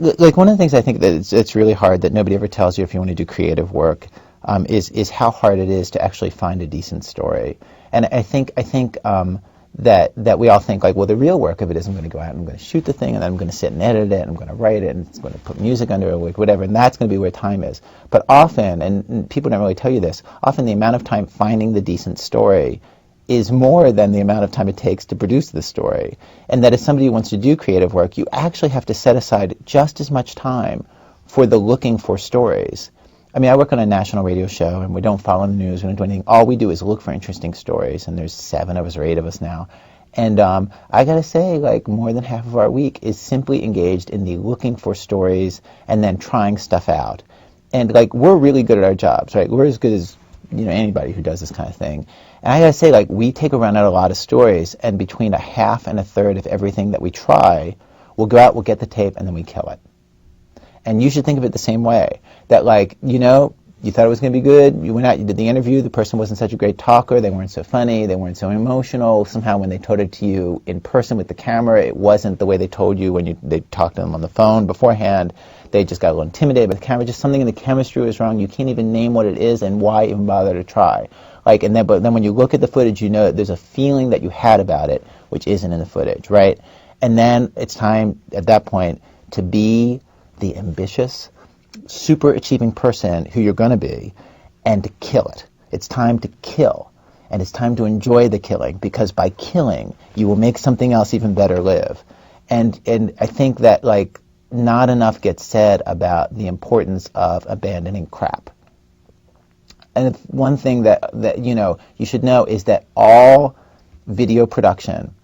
like one of the things I think that it's really hard that nobody ever tells you if you want to do creative work is how hard it is to actually find a decent story. And I think that we all think like, well, the real work of it is I'm going to go out and I'm going to shoot the thing and then I'm going to sit and edit it and I'm going to write it and it's going to put music under it, like whatever, and that's going to be where time is. But often, and people don't really tell you this, often the amount of time finding the decent story is more than the amount of time it takes to produce the story. And that if somebody wants to do creative work, you actually have to set aside just as much time for the looking for stories. I mean, I work on a national radio show, and we don't follow the news, we don't do anything. All we do is look for interesting stories, and there's 7 of us or 8 of us now. And I gotta say, like, more than half of our week is simply engaged in the looking for stories and then trying stuff out. And, like, we're really good at our jobs, right? We're as good as, anybody who does this kind of thing. And I gotta say, like, we take around out a lot of stories, and between a half and a third of everything that we try, we'll go out, we'll get the tape, and then we kill it. And you should think of it the same way. That, like, you thought it was going to be good, you went out, you did the interview, the person wasn't such a great talker, they weren't so funny, they weren't so emotional. Somehow when they told it to you in person with the camera, it wasn't the way they told you when they talked to them on the phone beforehand. They just got a little intimidated by the camera. Just something in the chemistry was wrong. You can't even name what it is and why even bother to try. But then when you look at the footage, you know that there's a feeling that you had about it, which isn't in the footage, right? And then it's time, at that point, to be the ambitious, super achieving person who you're going to be, and to kill it. It's time to kill, and it's time to enjoy the killing, because by killing, you will make something else even better live. And I think that, like, not enough gets said about the importance of abandoning crap. And one thing that you should know is that all video production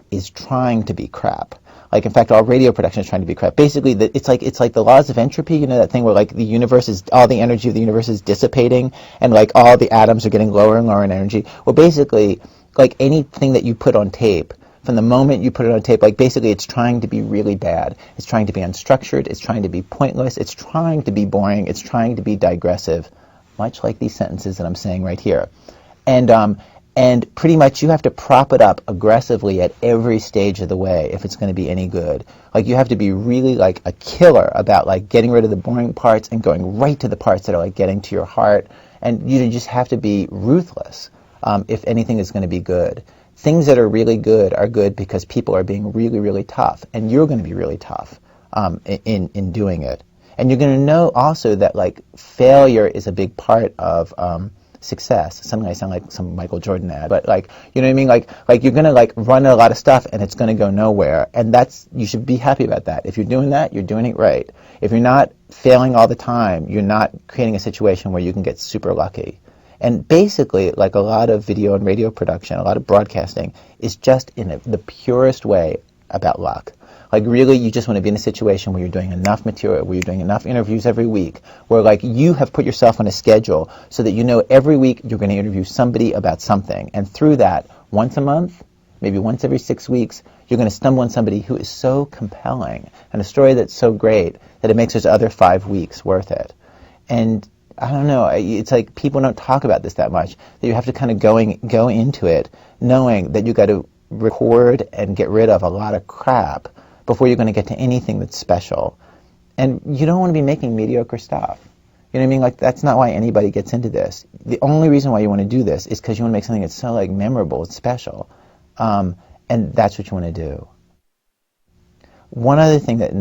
is trying to be crap. Like, in fact, all radio production is trying to be crap. Basically, it's like the laws of entropy, that thing where, like, all the energy of the universe is dissipating, and, like, all the atoms are getting lower and lower in energy. Well, basically, like, anything that you put on tape, from the moment you put it on tape, like, basically it's trying to be really bad. It's trying to be unstructured. It's trying to be pointless. It's trying to be boring. It's trying to be digressive, much like these sentences that I'm saying right here. And pretty much you have to prop it up aggressively at every stage of the way if it's going to be any good. Like, you have to be really, like, a killer about, like, getting rid of the boring parts and going right to the parts that are, like, getting to your heart. And you just have to be ruthless if anything is going to be good. Things that are really good are good because people are being really, really tough. And you're going to be really tough in doing it. And you're going to know also that, like, failure is a big part of success. Suddenly I sound like some Michael Jordan ad, but, like, you know what I mean? Like you're going to, like, run a lot of stuff and it's going to go nowhere. And you should be happy about that. If you're doing that, you're doing it right. If you're not failing all the time, you're not creating a situation where you can get super lucky. And basically, like, a lot of video and radio production, a lot of broadcasting is just in the purest way about luck. Like, really, you just want to be in a situation where you're doing enough material, where you're doing enough interviews every week, where, like, you have put yourself on a schedule so that you know every week you're going to interview somebody about something. And through that, once a month, maybe once every 6 weeks, you're going to stumble on somebody who is so compelling and a story that's so great that it makes those other 5 weeks worth it. And I don't know, it's like people don't talk about this that much, that you have to kind of go into it knowing that you got to record and get rid of a lot of crap before you're going to get to anything that's special. And you don't want to be making mediocre stuff. You know what I mean? Like, that's not why anybody gets into this. The only reason why you want to do this is because you want to make something that's so, like, memorable, it's special. And that's what you want to do. One other thing that